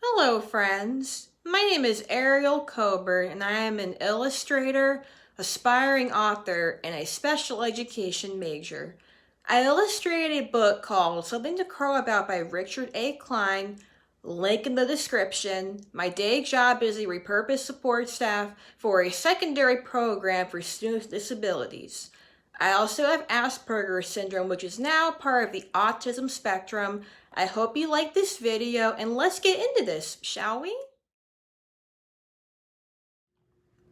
Hello, friends. My name is Ariel Coburn, and I am an illustrator, aspiring author, and a special education major. I illustrated a book called Something to Crow About by Richard A. Klein, link in the description. My day job is a repurposed support staff for a secondary program for students with disabilities. I also have Asperger's syndrome, which is now part of the autism spectrum. I hope you like this video, and let's get into this, shall we?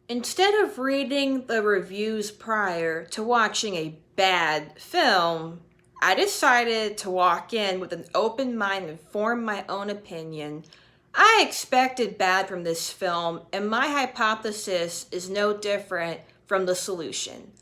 Instead of reading the reviews prior to watching a bad film, I decided to walk in with an open mind and form my own opinion. I expected bad from this film, and my hypothesis is no different from the solution.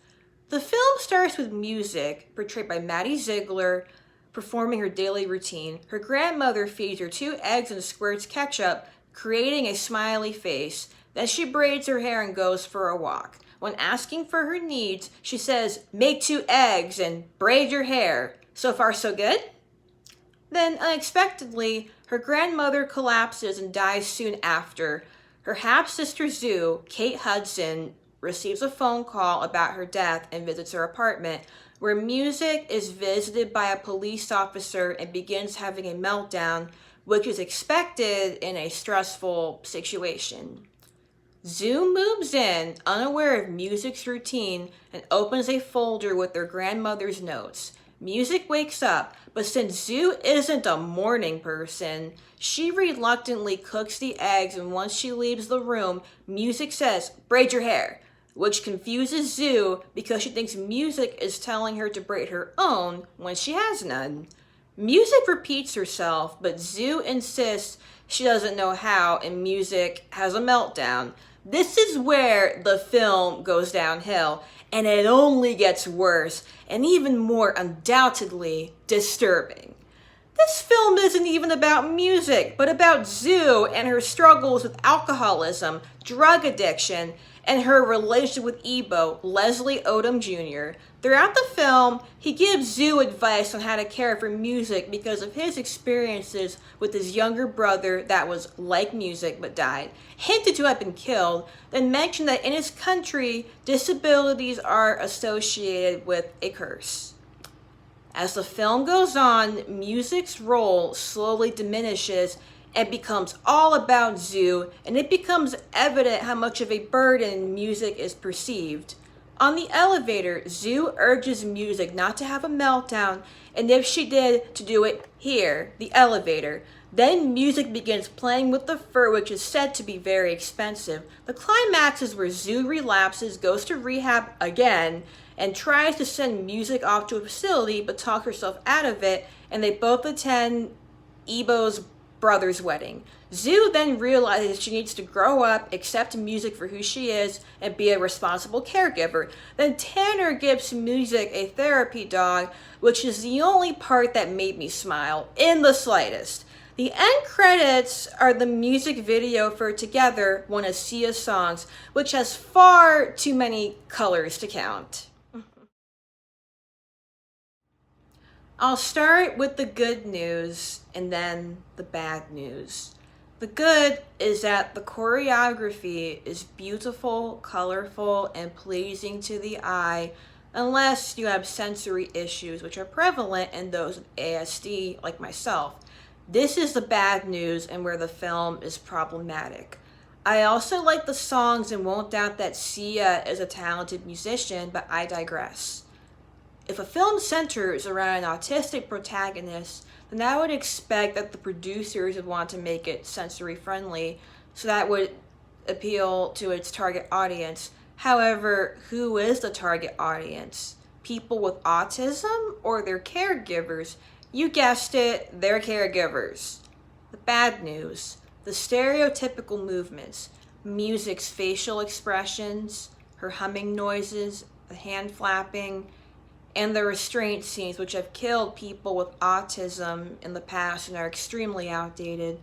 The film starts with music, portrayed by Maddie Ziegler, performing her daily routine. Her grandmother feeds her 2 eggs and squirts ketchup, creating a smiley face. Then she braids her hair and goes for a walk. When asking for her needs, she says, "Make 2 eggs and braid your hair." So far, so good? Then, unexpectedly, her grandmother collapses and dies soon after. Her half-sister Zoo, Kate Hudson, receives a phone call about her death and visits her apartment, where music is visited by a police officer and begins having a meltdown, which is expected in a stressful situation. Zoo moves in, unaware of music's routine, and opens a folder with their grandmother's notes. Music wakes up, but since Zoo isn't a morning person, she reluctantly cooks the eggs, and once she leaves the room, Music says, "Braid your hair," which confuses Zoo because she thinks Music is telling her to braid her own when she has none. Music repeats herself, but Zoo insists she doesn't know how, and Music has a meltdown. This is where the film goes downhill, and it only gets worse and even more undoubtedly disturbing. This film isn't even about music, but about Zoo and her struggles with alcoholism, drug addiction, and her relationship with Ebo, Leslie Odom Jr. Throughout the film, he gives Zoo advice on how to care for Music because of his experiences with his younger brother that was like Music but died, hinted to have been killed, then mentioned that in his country, disabilities are associated with a curse. As the film goes on, Music's role slowly diminishes and becomes all about Zoo, and it becomes evident how much of a burden Music is perceived. On the elevator, Zoo urges Music not to have a meltdown, and if she did, to do it here, the elevator. Then Music begins playing with the fur, which is said to be very expensive. The climax is where Zoo relapses, goes to rehab again, and tries to send Music off to a facility, but talks herself out of it, and they both attend Ebo's brother's wedding. Zoo then realizes she needs to grow up, accept Music for who she is, and be a responsible caregiver. Then Tanner gives Music a therapy dog, which is the only part that made me smile, in the slightest. The end credits are the music video for Together, one of Sia's songs, which has far too many colors to count. I'll start with the good news and then the bad news. The good is that the choreography is beautiful, colorful, and pleasing to the eye, unless you have sensory issues, which are prevalent in those with ASD like myself. This is the bad news and where the film is problematic. I also like the songs and won't doubt that Sia is a talented musician, but I digress. If a film centers around an autistic protagonist, then I would expect that the producers would want to make it sensory friendly, so that would appeal to its target audience. However, who is the target audience? People with autism or their caregivers? You guessed it, they're caregivers. The bad news, the stereotypical movements, Music's facial expressions, her humming noises, the hand flapping, and the restraint scenes, which have killed people with autism in the past and are extremely outdated.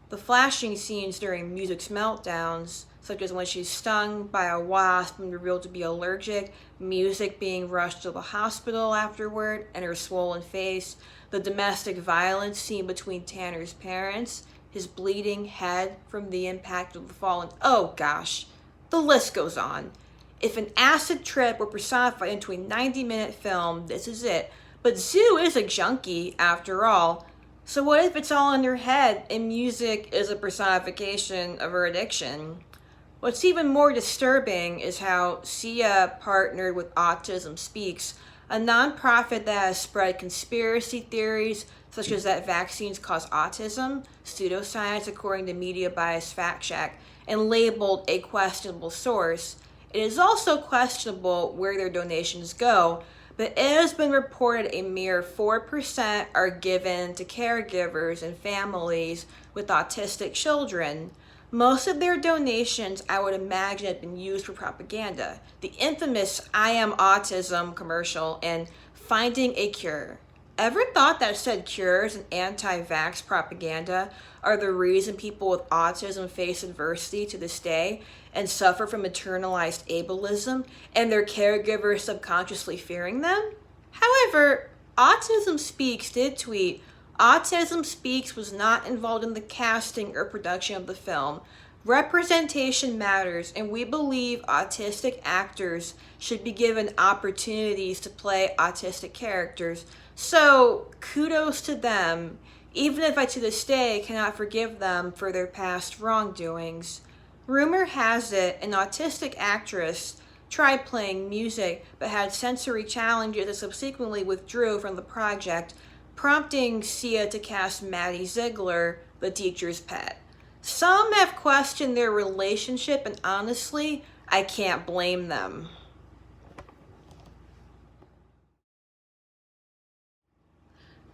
The flashing scenes during Music's meltdowns, such as when she's stung by a wasp and revealed to be allergic, Music being rushed to the hospital afterward, and her swollen face, the domestic violence scene between Tanner's parents, his bleeding head from the impact of the fall, and oh gosh, the list goes on. If an acid trip were personified into a 90-minute film, this is it. But Zoo is a junkie, after all. So what if it's all in her head and music is a personification of her addiction? What's even more disturbing is how Sia partnered with Autism Speaks, a nonprofit that has spread conspiracy theories such as that vaccines cause autism, pseudoscience according to Media Bias Fact Check, and labeled a questionable source. It is also questionable where their donations go, but it has been reported a mere 4% are given to caregivers and families with autistic children. Most of their donations, I would imagine, have been used for propaganda. The infamous I Am Autism commercial and Finding a Cure. Ever thought that said cures and anti-vax propaganda are the reason people with autism face adversity to this day and suffer from internalized ableism and their caregivers subconsciously fearing them? However, Autism Speaks did tweet, Autism Speaks was not involved in the casting or production of the film. Representation matters, and we believe autistic actors should be given opportunities to play autistic characters. So, kudos to them, even if I to this day cannot forgive them for their past wrongdoings. Rumor has it an autistic actress tried playing music but had sensory challenges and subsequently withdrew from the project, prompting Sia to cast Maddie Ziegler, the teacher's pet. Some have questioned their relationship, and honestly, I can't blame them.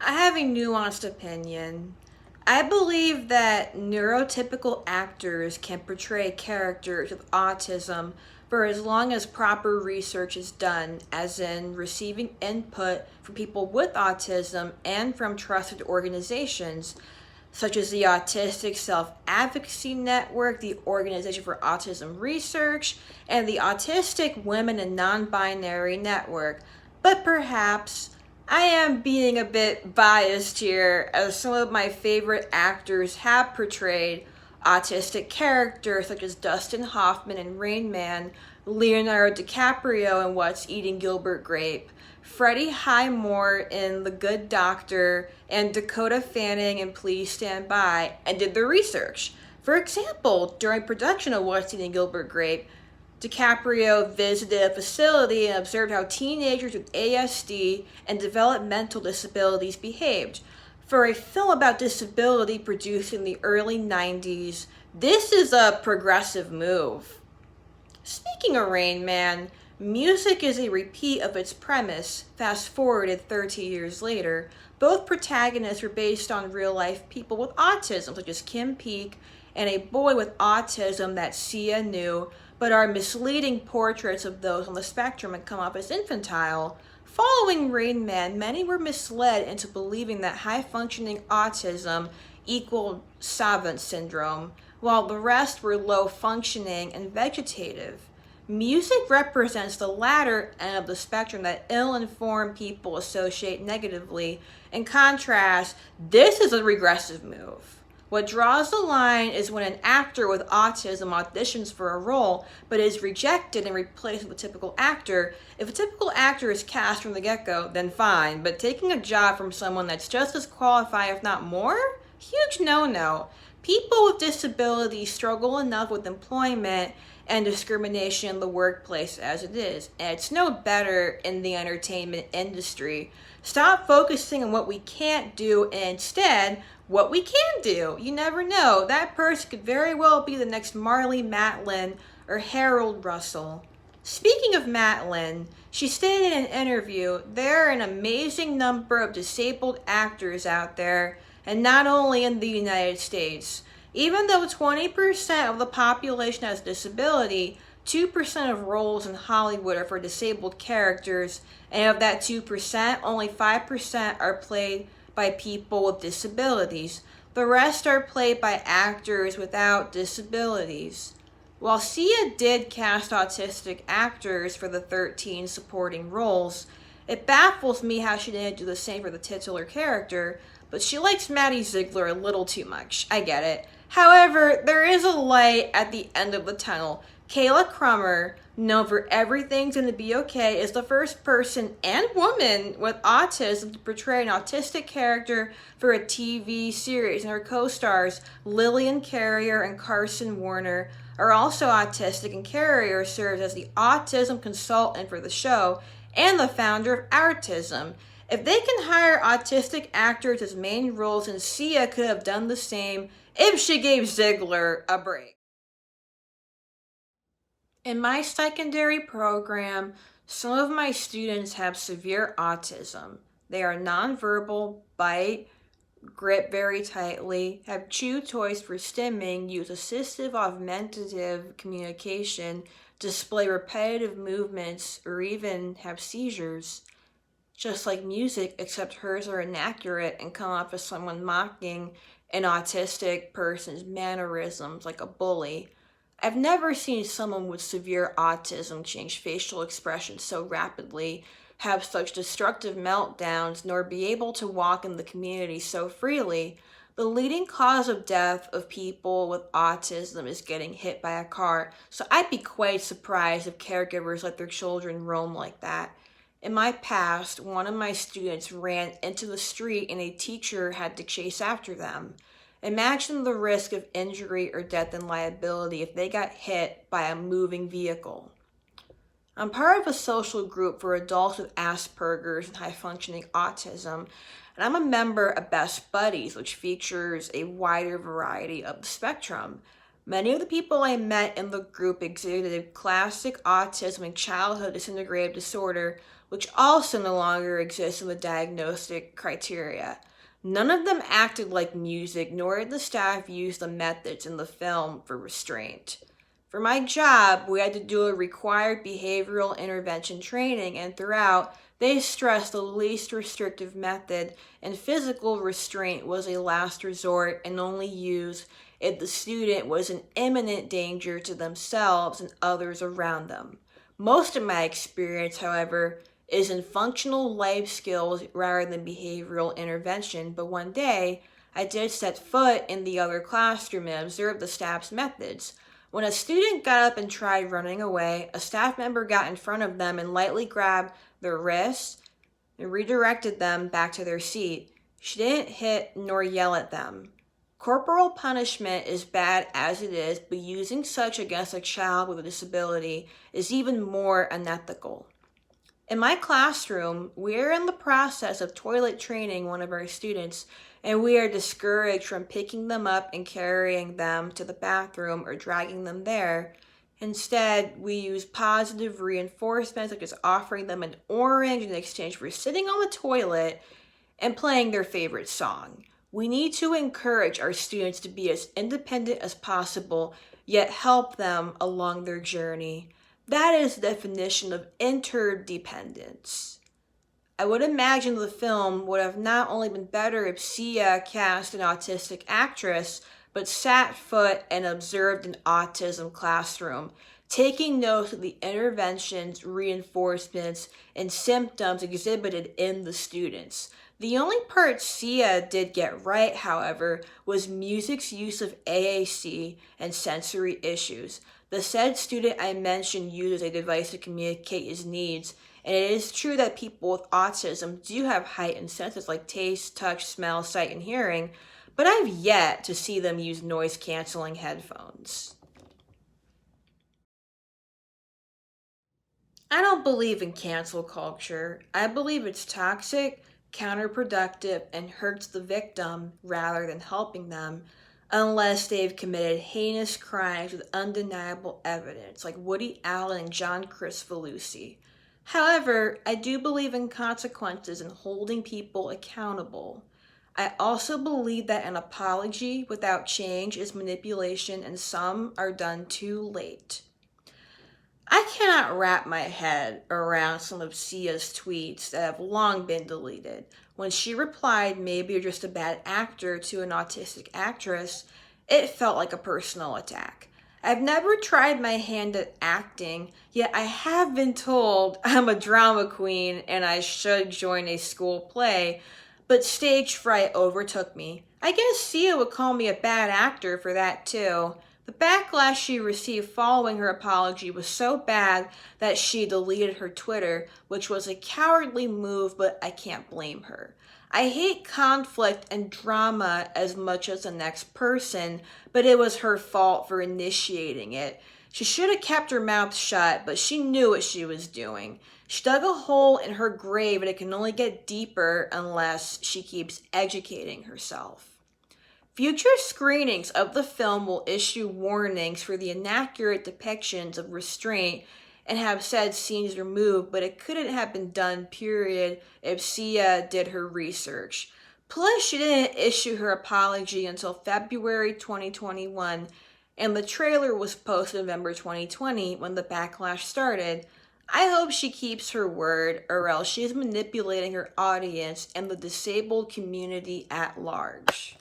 I have a nuanced opinion. I believe that neurotypical actors can portray characters with autism for as long as proper research is done, as in receiving input from people with autism and from trusted organizations, such as the Autistic Self-Advocacy Network, the Organization for Autism Research, and the Autistic Women and Non-Binary Network. But perhaps I am being a bit biased here, as some of my favorite actors have portrayed autistic characters such as Dustin Hoffman in Rain Man, Leonardo DiCaprio in What's Eating Gilbert Grape, Freddie Highmore in The Good Doctor, and Dakota Fanning in Please Stand By, and did the research. For example, during production of What's Eating Gilbert Grape, DiCaprio visited a facility and observed how teenagers with ASD and developmental disabilities behaved. For a film about disability produced in the early 90s, this is a progressive move. Speaking of Rain Man, music is a repeat of its premise, fast forwarded 30 years later. Both protagonists were based on real-life people with autism, such as Kim Peek and a boy with autism that Sia knew, but are misleading portraits of those on the spectrum and come off as infantile. Following Rain Man, many were misled into believing that high-functioning autism equaled savant syndrome, while the rest were low-functioning and vegetative. Music represents the latter end of the spectrum that ill-informed people associate negatively. In contrast, this is a regressive move. What draws the line is when an actor with autism auditions for a role but is rejected and replaced with a typical actor. If a typical actor is cast from the get-go, then fine, but taking a job from someone that's just as qualified, if not more? Huge no-no. People with disabilities struggle enough with employment and discrimination in the workplace as it is, and it's no better in the entertainment industry. Stop focusing on what we can't do and instead what we can do. You never know. That person could very well be the next Marlee Matlin or Harold Russell. Speaking of Matlin, she stated in an interview, there are an amazing number of disabled actors out there, and not only in the United States. Even though 20% of the population has a disability, 2% of roles in Hollywood are for disabled characters, and of that 2%, only 5% are played by people with disabilities. The rest are played by actors without disabilities. While Sia did cast autistic actors for the 13 supporting roles, it baffles me how she didn't do the same for the titular character. but she likes Maddie Ziegler a little too much. I get it. However, there is a light at the end of the tunnel. Kayla Crummer, known for Everything's Gonna Be Okay, is the first person and woman with autism to portray an autistic character for a TV series, and her co-stars Lillian Carrier and Carson Warner are also autistic, and Carrier serves as the autism consultant for the show and the founder of Autism. If they can hire autistic actors as main roles, then Sia could have done the same if she gave Ziegler a break. In my secondary program, some of my students have severe autism. They are nonverbal, bite, grip very tightly, have chew toys for stimming, use assistive augmentative communication, display repetitive movements, or even have seizures. Just like music, except hers are inaccurate and come off as someone mocking an autistic person's mannerisms like a bully. I've never seen someone with severe autism change facial expressions so rapidly, have such destructive meltdowns, nor be able to walk in the community so freely. The leading cause of death of people with autism is getting hit by a car, so I'd be quite surprised if caregivers let their children roam like that. In my past, one of my students ran into the street and a teacher had to chase after them. Imagine the risk of injury or death and liability if they got hit by a moving vehicle. I'm part of a social group for adults with Asperger's and high-functioning autism, and I'm a member of Best Buddies, which features a wider variety of the spectrum. Many of the people I met in the group exhibited classic autism and childhood disintegrative disorder, which also no longer exists in the diagnostic criteria. None of them acted like music, nor did the staff use the methods in the film for restraint. For my job, we had to do a required behavioral intervention training, and throughout, they stressed the least restrictive method, and physical restraint was a last resort and only used if the student was in imminent danger to themselves and others around them. Most of my experience, however, is in functional life skills rather than behavioral intervention, but one day I did set foot in the other classroom and observed the staff's methods. When a student got up and tried running away, a staff member got in front of them and lightly grabbed their wrists and redirected them back to their seat. She didn't hit nor yell at them. Corporal punishment is bad as it is, but using such against a child with a disability is even more unethical. In my classroom, we are in the process of toilet training one of our students, and we are discouraged from picking them up and carrying them to the bathroom or dragging them there. Instead, we use positive reinforcement, such as offering them an orange in exchange for sitting on the toilet and playing their favorite song. We need to encourage our students to be as independent as possible, yet help them along their journey. That is the definition of interdependence. I would imagine the film would have not only been better if Sia cast an autistic actress, but sat foot and observed an autism classroom, taking note of the interventions, reinforcements, and symptoms exhibited in the students. The only part Sia did get right, however, was music's use of AAC and sensory issues. The said student I mentioned uses a device to communicate his needs, and it is true that people with autism do have heightened senses like taste, touch, smell, sight, and hearing, but I've yet to see them use noise-canceling headphones. I don't believe in cancel culture. I believe it's toxic, counterproductive, and hurts the victim rather than helping them, unless they've committed heinous crimes with undeniable evidence, like Woody Allen and John Kricfalusi. However, I do believe in consequences and holding people accountable. I also believe that an apology without change is manipulation, and some are done too late. I cannot wrap my head around some of Sia's tweets that have long been deleted. When she replied, "Maybe you're just a bad actor," to an autistic actress, it felt like a personal attack. I've never tried my hand at acting, yet I have been told I'm a drama queen and I should join a school play, but stage fright overtook me. I guess Sia would call me a bad actor for that too. The backlash she received following her apology was so bad that she deleted her Twitter, which was a cowardly move, but I can't blame her. I hate conflict and drama as much as the next person, but it was her fault for initiating it. She should have kept her mouth shut, but she knew what she was doing. She dug a hole in her grave, and it can only get deeper unless she keeps educating herself. Future screenings of the film will issue warnings for the inaccurate depictions of restraint and have said scenes removed, but it couldn't have been done, period, if Sia did her research. Plus, she didn't issue her apology until February 2021, and the trailer was posted November 2020 when the backlash started. I hope she keeps her word, or else she is manipulating her audience and the disabled community at large.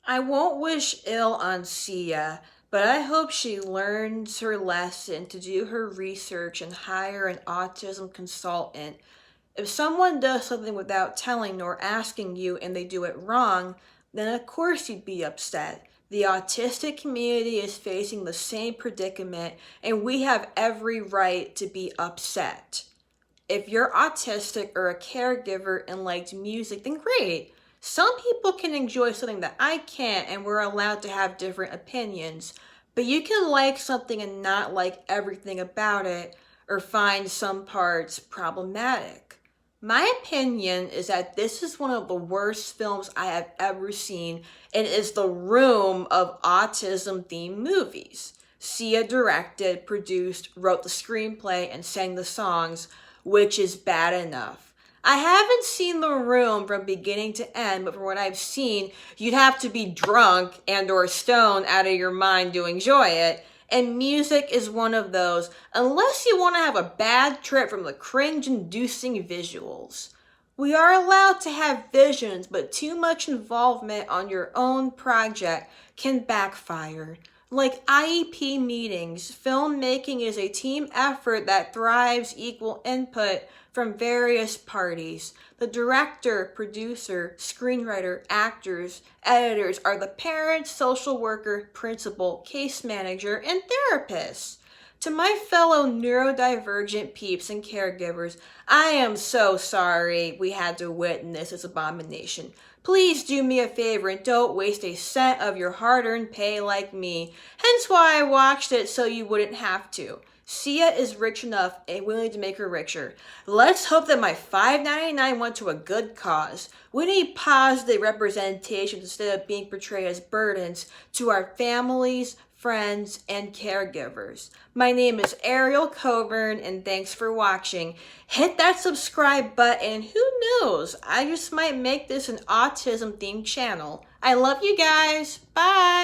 I won't wish ill on Sia, but I hope she learns her lesson to do her research and hire an autism consultant. If someone does something without telling nor asking you and they do it wrong, then of course you'd be upset. The autistic community is facing the same predicament, and we have every right to be upset. If you're autistic or a caregiver and likes music, then great. Some people can enjoy something that I can't, and we're allowed to have different opinions. But you can like something and not like everything about it, or find some parts problematic. My opinion is that this is one of the worst films I have ever seen, and is the Room of autism-themed movies. Sia directed, produced, wrote the screenplay, and sang the songs, which is bad enough. I haven't seen The Room from beginning to end, but from what I've seen, you'd have to be drunk and or stoned out of your mind to enjoy it. And music is one of those, unless you want to have a bad trip from the cringe-inducing visuals. We are allowed to have visions, but too much involvement on your own project can backfire. Like IEP meetings, filmmaking is a team effort that thrives equal input from various parties. The director, producer, screenwriter, actors, editors are the parent, social worker, principal, case manager, and therapist. To my fellow neurodivergent peeps and caregivers, I am so sorry we had to witness this abomination. Please do me a favor and don't waste a cent of your hard-earned pay like me. Hence why I watched it, so you wouldn't have to. Sia is rich enough and willing to make her richer. Let's hope that my $5.99 went to a good cause. We need positive representations instead of being portrayed as burdens to our families, friends, and caregivers. My name is Ariel Coburn, and thanks for watching. Hit that subscribe button, and who knows, I just might make this an autism-themed channel. I love you guys. Bye!